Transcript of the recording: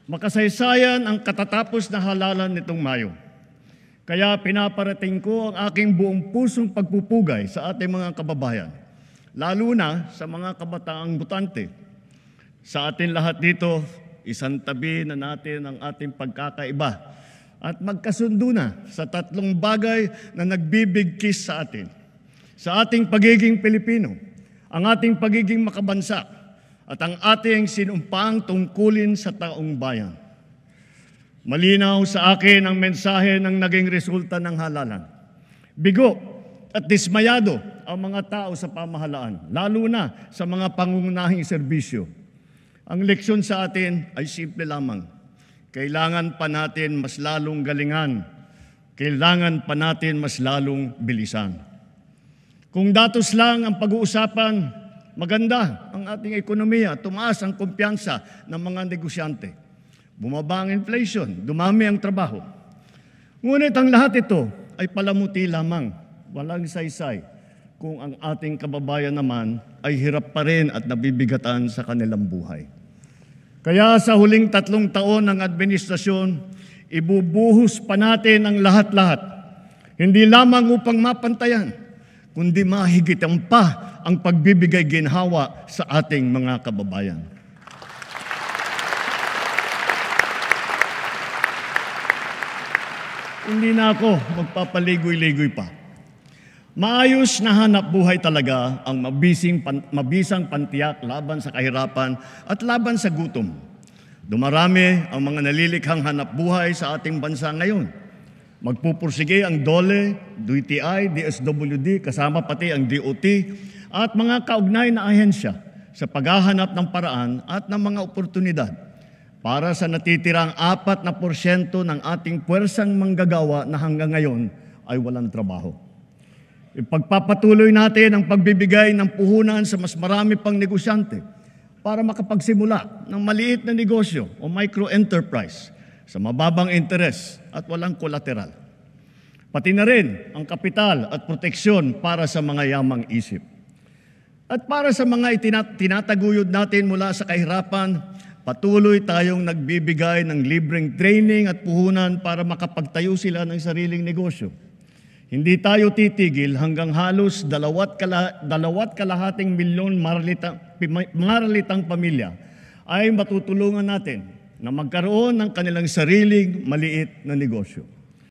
Makasaysayan ang katatapos na halalan nitong Mayo. Kaya pinaparating ko ang aking buong pusong pagpupugay sa ating mga kababayan, lalo na sa mga kabataang botante. Sa atin lahat dito, isang tabi na natin ang ating pagkakaiba at magkasundo na sa tatlong bagay na nagbibigkis sa atin. Sa ating pagiging Pilipino, ang ating pagiging makabansa, at ang ating sinumpang tungkulin sa taong bayan. Malinaw sa akin ang mensahe ng naging resulta ng halalan. Bigo at dismayado ang mga tao sa pamahalaan, lalo na sa mga pangunahing serbisyo. Ang leksyon sa atin ay simple lamang. Kailangan pa natin mas lalong galingan. Kailangan pa natin mas lalong bilisan. Kung datos lang ang pag-uusapan, maganda ang ating ekonomiya, tumaas ang kumpiyansa ng mga negosyante. Bumaba ang inflation, dumami ang trabaho. Ngunit ang lahat ito ay palamuti lamang, walang saysay, kung ang ating kababayan naman ay hirap pa rin at nabibigatan sa kanilang buhay. Kaya sa huling 3 taon ng administrasyon, ibubuhos pa natin ang lahat-lahat, hindi lamang upang mapantayan, kundi mahigitan pa ang pagbibigay ginhawa sa ating mga kababayan. Hindi na ako magpapaligoy-ligoy pa. Maayos na hanap buhay talaga ang mabisang pantiyak laban sa kahirapan at laban sa gutom. Dumarami ang mga nalilikhang hanap buhay sa ating bansa ngayon. Magpupursige ang DOLE, DTI, DSWD, kasama pati ang DOT at mga kaugnay na ahensya sa paghahanap ng paraan at ng mga oportunidad para sa natitirang 4% ng ating puwersang manggagawa na hanggang ngayon ay walang trabaho. Ipagpapatuloy natin ang pagbibigay ng puhunan sa mas marami pang negosyante para makapagsimula ng maliit na negosyo o micro-enterprise sa mababang interes at walang kolateral. Pati na rin ang kapital at proteksyon para sa mga yamang isip. At para sa mga tinataguyod natin mula sa kahirapan, patuloy tayong nagbibigay ng libreng training at puhunan para makapagtayo sila ng sariling negosyo. Hindi tayo titigil hanggang halos 2.5 milyon maralitang pamilya ay matutulungan natin na magkaroon ng kanilang sariling maliit na negosyo.